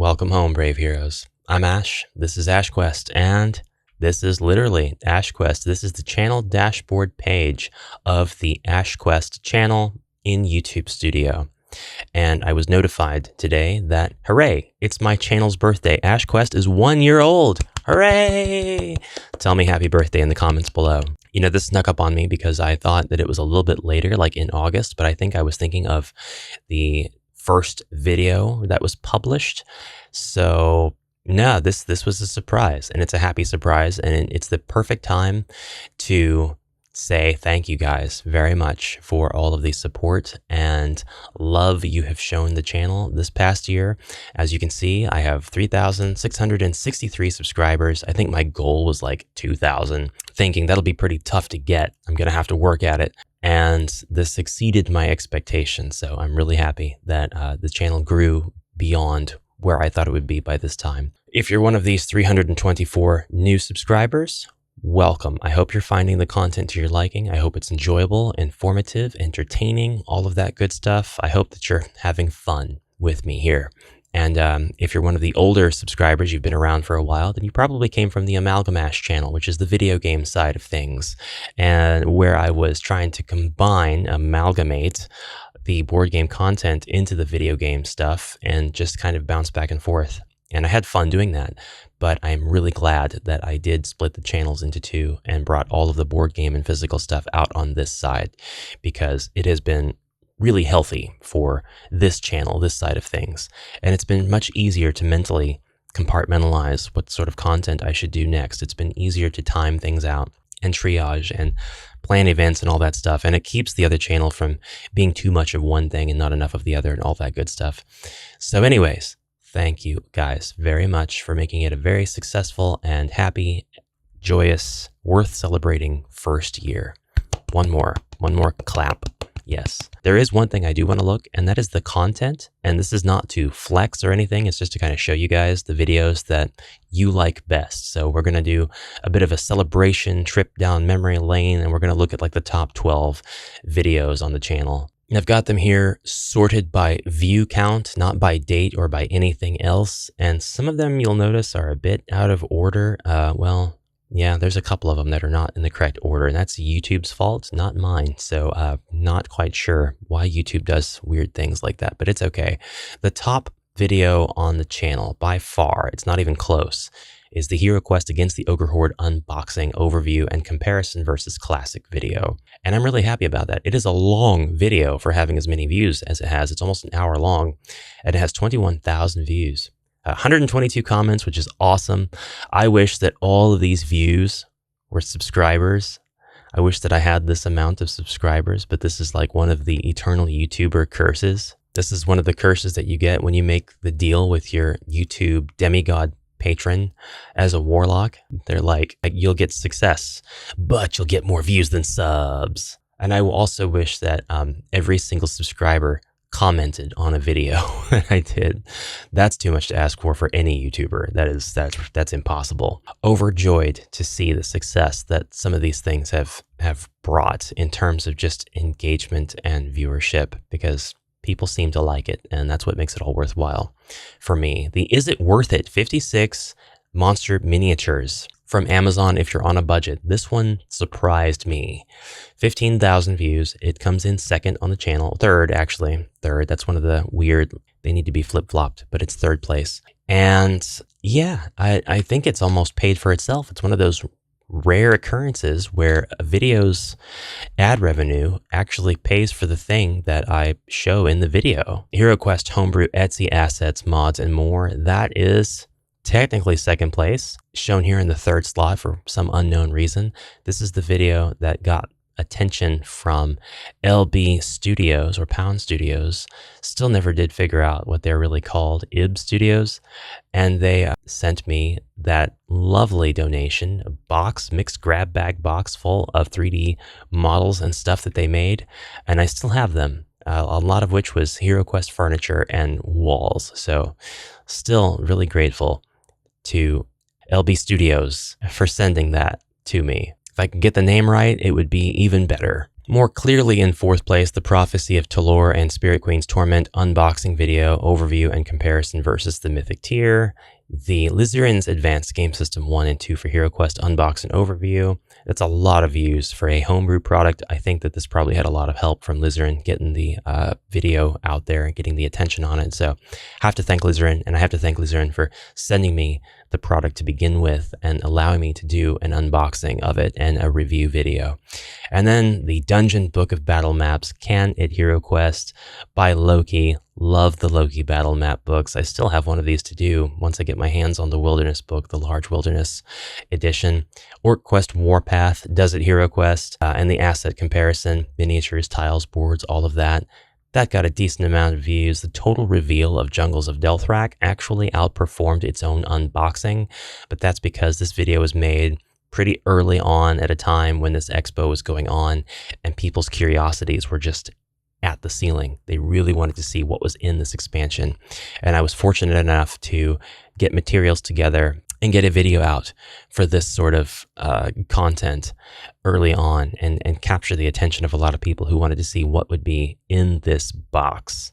Welcome home, brave heroes. I'm Ash, this is AshQuest, and this is literally AshQuest. This is the channel dashboard page of the AshQuest channel in YouTube Studio. And I was notified today that, hooray, it's my channel's birthday. AshQuest is 1 year old. Hooray! Tell me happy birthday in the comments below. You know, this snuck up on me because I thought that it was a little bit later, like in August, but I think I was thinking of the first video that was published. So no, this was a surprise, and it's a happy surprise, and it's the perfect time to say thank you guys very much for all of the support and love you have shown the channel this past year. As you can see, I have 3,663 subscribers. I think my goal was like 2,000, thinking that'll be pretty tough to get. I'm gonna have to work at it. And this exceeded my expectations. So I'm really happy that the channel grew beyond where I thought it would be by this time. If you're one of these 324 new subscribers, welcome. I hope you're finding the content to your liking. I hope it's enjoyable, informative, entertaining, all of that good stuff. I hope that you're having fun with me here. And if you're one of the older subscribers, you've been around for a while, then you probably came from the Ash channel, which is the video game side of things, and where I was trying to amalgamate the board game content into the video game stuff and just kind of bounce back and forth. And I had fun doing that, but I'm really glad that I did split the channels into two and brought all of the board game and physical stuff out on this side, because it has been really healthy for this channel, this side of things. And it's been much easier to mentally compartmentalize what sort of content I should do next. It's been easier to time things out and triage and plan events and all that stuff. And it keeps the other channel from being too much of one thing and not enough of the other and all that good stuff. So anyways, thank you guys very much for making it a very successful and happy, joyous, worth celebrating first year. One more clap. Yes. There is one thing I do want to look, and that is the content. And this is not to flex or anything. It's just to kind of show you guys the videos that you like best. So we're going to do a bit of a celebration trip down memory lane, and we're going to look at like the top 12 videos on the channel. And I've got them here sorted by view count, not by date or by anything else. And some of them you'll notice are a bit out of order. Yeah, there's a couple of them that are not in the correct order, and that's YouTube's fault, not mine. So not quite sure why YouTube does weird things like that, but it's okay. The top video on the channel, by far, it's not even close, is the Hero Quest Against the Ogre Horde unboxing, overview, and comparison versus classic video. And I'm really happy about that. It is a long video for having as many views as it has. It's almost an hour long, and it has 21,000 views. 122 comments, which is awesome. I wish that all of these views were subscribers. I wish that I had this amount of subscribers, but this is like one of the eternal YouTuber curses. This is one of the curses that you get when you make the deal with your YouTube demigod patron as a warlock. They're like, you'll get success, but you'll get more views than subs. And I will also wish that every single subscriber commented on a video that I did. That's too much to ask for any YouTuber. That's impossible. Overjoyed to see the success that some of these things have brought in terms of just engagement and viewership, because people seem to like it, and that's what makes it all worthwhile for me. The Is It Worth It 56 monster miniatures from Amazon if you're on a budget. This one surprised me. 15,000 views. It comes in second on the channel. Third, actually. Third. That's one of the weird, they need to be flip-flopped, but it's third place. And yeah, I think it's almost paid for itself. It's one of those rare occurrences where a video's ad revenue actually pays for the thing that I show in the video. Hero Quest homebrew Etsy assets, mods, and more. That is technically second place, shown here in the third slot for some unknown reason. This is the video that got attention from LB Studios or Pound Studios. Still never did figure out what they're really called, IB Studios. And they sent me that lovely donation, a box, mixed grab bag box full of 3D models and stuff that they made. And I still have them. A lot of which was Hero Quest furniture and walls. So still really grateful to LB Studios for sending that to me. If I could get the name right, it would be even better. More clearly in fourth place, the Prophecy of Talor and Spirit Queen's Torment unboxing video, overview, and comparison versus the Mythic tier. The Lizeran's Advanced Game System 1 and 2 for HeroQuest unbox and overview. That's a lot of views for a homebrew product. I think that this probably had a lot of help from Lizeran getting the video out there and getting the attention on it. So I have to thank Lizeran, and I have to thank Lizeran for sending me the product to begin with and allowing me to do an unboxing of it and a review video. And then the Dungeon Book of Battle Maps, Can It HeroQuest by Loki. Love the Loki battle map books. I still have one of these to do once I get my hands on the Wilderness book, the Large Wilderness edition. OrcQuest Warpath, Does It HeroQuest, and the asset comparison, miniatures, tiles, boards, all of that. That got a decent amount of views. The total reveal of Jungles of Delthrak actually outperformed its own unboxing, but that's because this video was made pretty early on at a time when this expo was going on and people's curiosities were just at the ceiling. They really wanted to see what was in this expansion. And I was fortunate enough to get materials together and get a video out for this sort of content early on and capture the attention of a lot of people who wanted to see what would be in this box.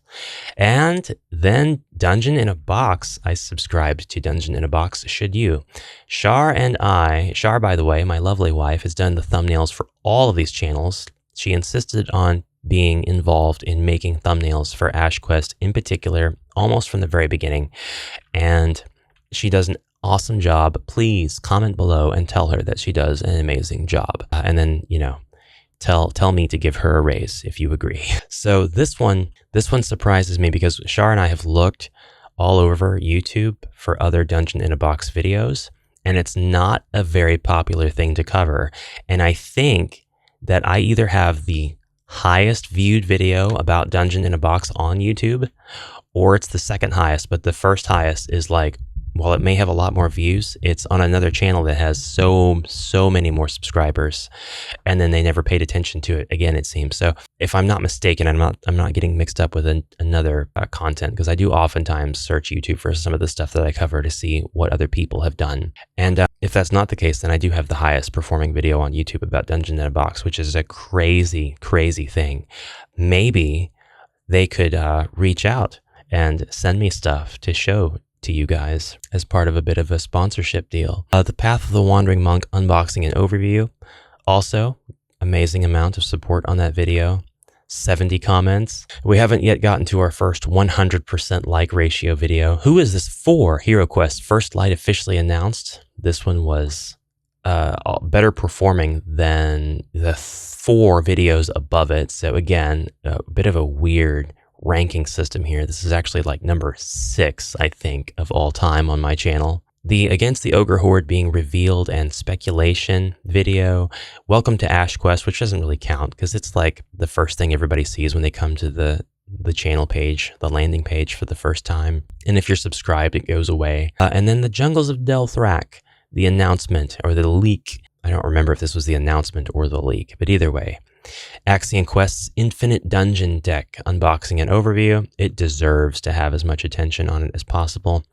And then Dungeon in a Box. I subscribed to Dungeon in a Box, should you. Shar, by the way, my lovely wife, has done the thumbnails for all of these channels. She insisted on being involved in making thumbnails for AshQuest in particular, almost from the very beginning. And she does an awesome job. Please comment below and tell her that she does an amazing job. And then, tell me to give her a raise if you agree. So this one surprises me because Shar and I have looked all over YouTube for other Dungeon in a Box videos, and it's not a very popular thing to cover. And I think that I either have the highest viewed video about Dungeon in a Box on YouTube, or it's the second highest, but the first highest is like, while it may have a lot more views, it's on another channel that has so many more subscribers, and then they never paid attention to it again, it seems. So if I'm not mistaken, I'm not getting mixed up with another content, because I do oftentimes search YouTube for some of the stuff that I cover to see what other people have done. And if that's not the case, then I do have the highest performing video on YouTube about Dungeon in a Box, which is a crazy thing. Maybe they could reach out and send me stuff to show to you guys as part of a bit of a sponsorship deal. The Path of the Wandering Monk unboxing and overview. Also, amazing amount of support on that video. 70 comments. We haven't yet gotten to our first 100% like ratio video. Who is this for? HeroQuest first light officially announced. This one was better performing than the 4 videos above it. So again, a bit of a weird ranking system here. This is actually like number 6, I think, of all time on my channel. The Against the Ogre Horde being revealed and speculation video. Welcome to AshQuest, which doesn't really count because it's like the first thing everybody sees when they come to the channel page, the landing page for the first time. And if you're subscribed, it goes away. And then the Jungles of Delthrak, the announcement or the leak. I don't remember if this was the announcement or the leak, but either way. Axiom Quest's Infinite Dungeon deck unboxing and overview. It deserves to have as much attention on it as possible.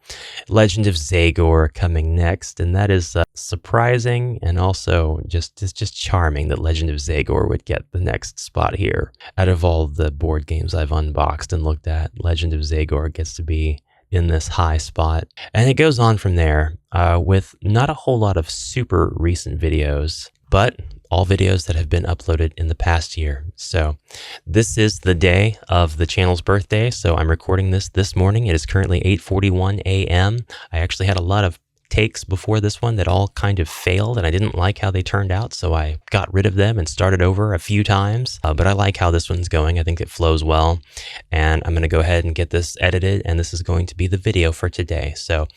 Legend of Zagor coming next, and that is surprising and also just charming that Legend of Zagor would get the next spot here. Out of all the board games I've unboxed and looked at, Legend of Zagor gets to be in this high spot. And it goes on from there with not a whole lot of super recent videos, but all videos that have been uploaded in the past year. So this is the day of the channel's birthday. So I'm recording this morning. It is currently 8:41 a.m. I actually had a lot of takes before this one that all kind of failed, and I didn't like how they turned out, so I got rid of them and started over a few times. But I like how this one's going. I think it flows well, and I'm going to go ahead and get this edited, and this is going to be the video for today. So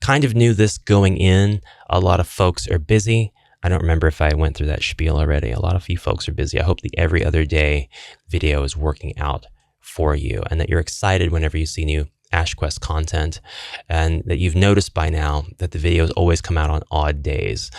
kind of knew this going in. A lot of folks are busy. I don't remember if I went through that spiel already. A lot of you folks are busy. I hope the every other day video is working out for you and that you're excited whenever you see new AshQuest content, and that you've noticed by now that the videos always come out on odd days.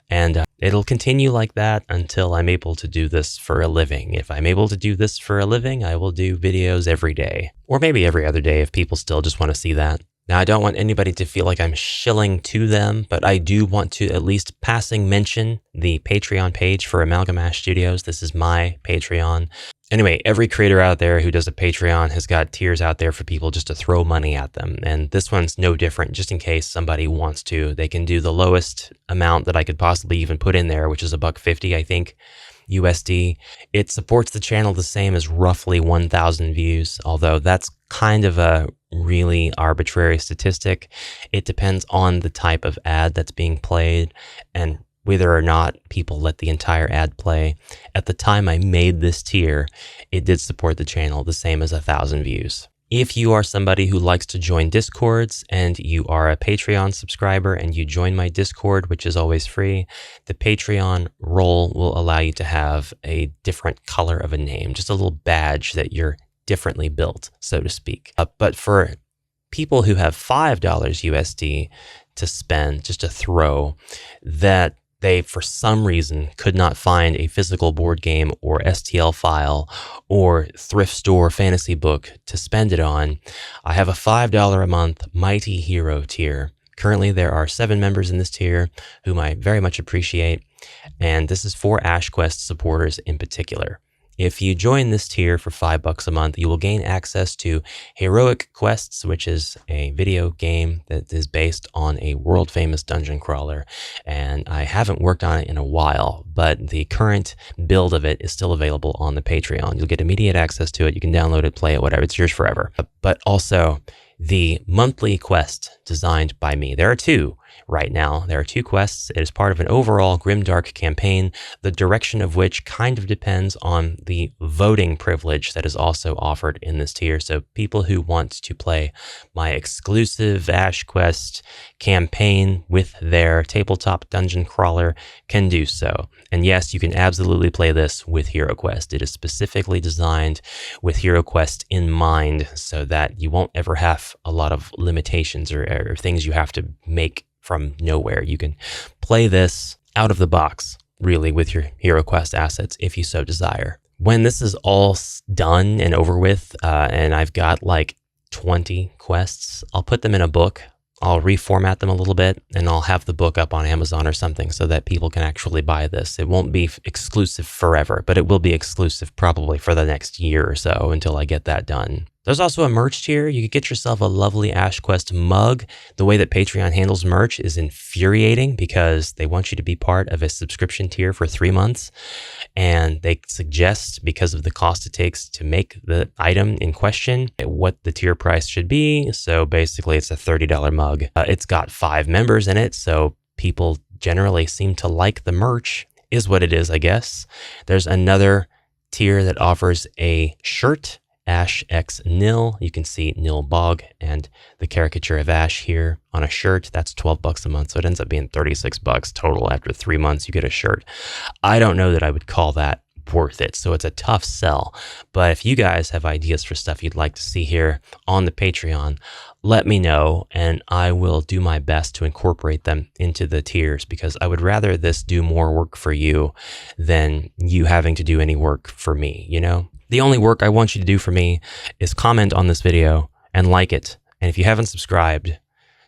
And it'll continue like that until I'm able to do this for a living. If I'm able to do this for a living, I will do videos every day, or maybe every other day if people still just want to see that. Now, I don't want anybody to feel like I'm shilling to them, but I do want to at least passing mention the Patreon page for Amalgam Ash Studios. This is my Patreon. Anyway, every creator out there who does a Patreon has got tiers out there for people just to throw money at them. And this one's no different. Just in case somebody wants to, they can do the lowest amount that I could possibly even put in there, which is $1.50, I think, USD. It supports the channel the same as roughly 1,000 views, although that's kind of a really arbitrary statistic. It depends on the type of ad that's being played and whether or not people let the entire ad play. At the time I made this tier, it did support the channel the same as 1,000 views. If you are somebody who likes to join Discords and you are a Patreon subscriber and you join my Discord, which is always free, the Patreon role will allow you to have a different color of a name, just a little badge that you're differently built, so to speak. But for people who have $5 USD to spend, just to throw, that they, for some reason, could not find a physical board game or STL file or thrift store fantasy book to spend it on, I have a $5 a month Mighty Hero tier. Currently, there are 7 members in this tier, whom I very much appreciate, and this is for AshQuest supporters in particular. If you join this tier for $5 a month, you will gain access to Heroic Quests, which is a video game that is based on a world-famous dungeon crawler. And I haven't worked on it in a while, but the current build of it is still available on the Patreon. You'll get immediate access to it. You can download it, play it, whatever. It's yours forever. But also the monthly quest designed by me. There are 2 right now. There are 2 quests. It is part of an overall grimdark campaign, the direction of which kind of depends on the voting privilege that is also offered in this tier. So people who want to play my exclusive AshQuest campaign with their tabletop dungeon crawler can do so. And yes, you can absolutely play this with HeroQuest. It is specifically designed with HeroQuest in mind so that you won't ever have a lot of limitations or things you have to make from nowhere. You can play this out of the box, really, with your HeroQuest assets if you so desire. When this is all done and over with, and I've got like 20 quests, I'll put them in a book. I'll reformat them a little bit, and I'll have the book up on Amazon or something so that people can actually buy this. It won't be exclusive forever, but it will be exclusive probably for the next year or so until I get that done. There's also a merch tier. You could get yourself a lovely AshQuest mug. The way that Patreon handles merch is infuriating because they want you to be part of a subscription tier for 3 months. And they suggest, because of the cost it takes to make the item in question, what the tier price should be. So basically it's a $30 mug. It's got 5 members in it, so people generally seem to like the merch, is what it is, I guess. There's another tier that offers a shirt, Ash X Nil. You can see Nil Bog and the caricature of Ash here on a shirt. That's $12 a month, so it ends up being $36 total. After 3 months, you get a shirt. I don't know that I would call that worth it, so it's a tough sell. But if you guys have ideas for stuff you'd like to see here on the Patreon, let me know, and I will do my best to incorporate them into the tiers, because I would rather this do more work for you than you having to do any work for me, you know? The only work I want you to do for me is comment on this video and like it. And if you haven't subscribed,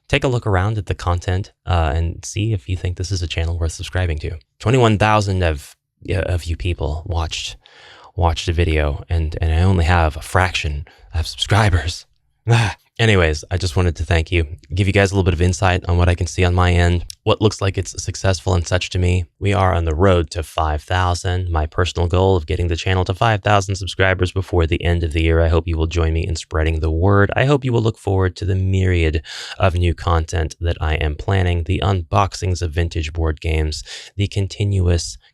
take a look around at the content and see if you think this is a channel worth subscribing to. 21,000 of you people watched the video, and I only have a fraction of subscribers. Anyways, I just wanted to thank you, give you guys a little bit of insight on what I can see on my end, what looks like it's successful and such to me. We are on the road to 5,000, my personal goal of getting the channel to 5,000 subscribers before the end of the year. I hope you will join me in spreading the word. I hope you will look forward to the myriad of new content that I am planning, the unboxings of vintage board games, the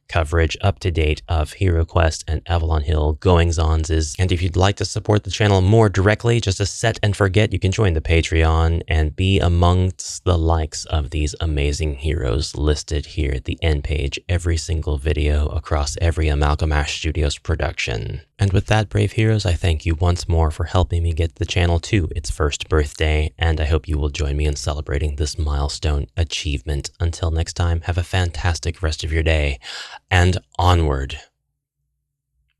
coverage up to date of HeroQuest and Avalon Hill goings-ons. And if you'd like to support the channel more directly, just a set and forget, you can join the Patreon and be amongst the likes of these amazing heroes listed here at the end page, every single video across every Amalgam Ash Studios production. And with that, brave heroes, I thank you once more for helping me get the channel to its first birthday, and I hope you will join me in celebrating this milestone achievement. Until next time, have a fantastic rest of your day, and onward.